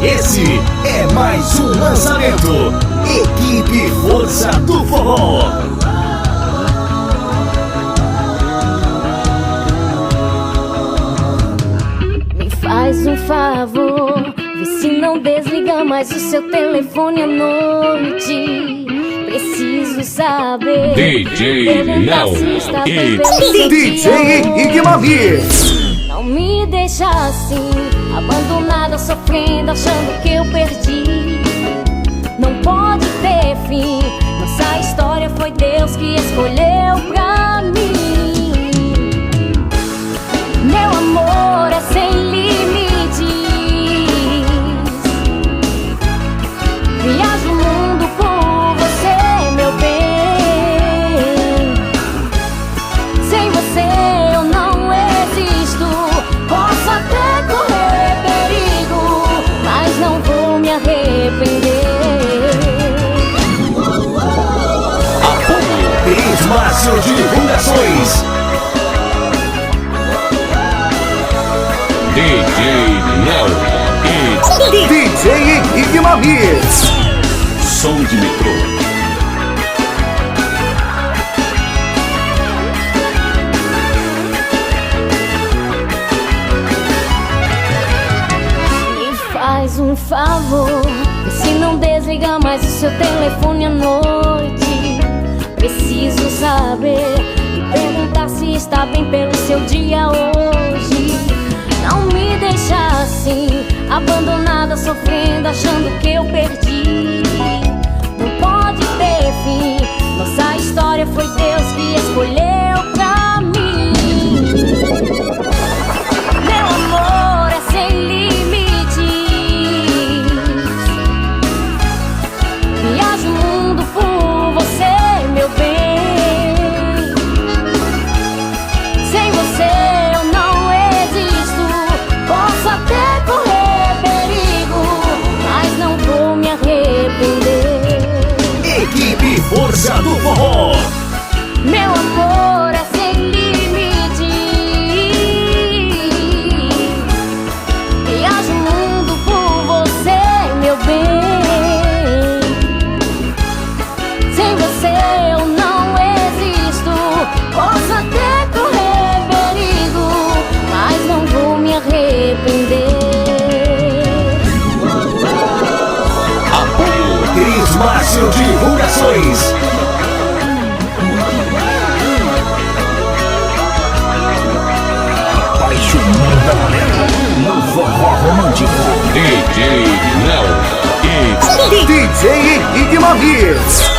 Esse é mais um lançamento. Equipe Força do Forró. Me faz um favor, vê se não desliga mais o seu telefone à noite. Preciso saber. DJ Léo e DJ Igmamix. Não me deixa assim, abandonada, sofrendo, achando que eu perdi. Não pode ter fim. Nossa história foi Deus que escolheu pra mim. Meu amor é sem limites. Viajo o mundo por você, meu bem. Sem você eu não existo. Posso até correr perigo, mas não vou me arrepender. Cris Márcio Divulgações. DJ Léo e DJ Igmamix. Som de metrô. Me faz um favor, vê se não desliga mais o seu telefone à noite. Preciso saber e perguntar se está bem pelo seu dia hoje. Não me deixa assim, abandonada, sofrendo, achando que eu perdi. Não pode ter fim. Nossa história foi Deus que escolheu pra mim. Meu amor é sem limites. Viajo o mundo por você, meu bem. Sem você eu não existo. Posso até correr perigo, mas não vou me arrepender. Equipe Força do Forró. Meu amor é sem limites. Viajo o mundo por você, meu bem. Sem você eu não existo. Posso até correr perigo, mas não vou me arrepender. Cris Márcio Divulgações. Apaixonando a galera no forró romântico. DJ Léo e DJ Igmamix.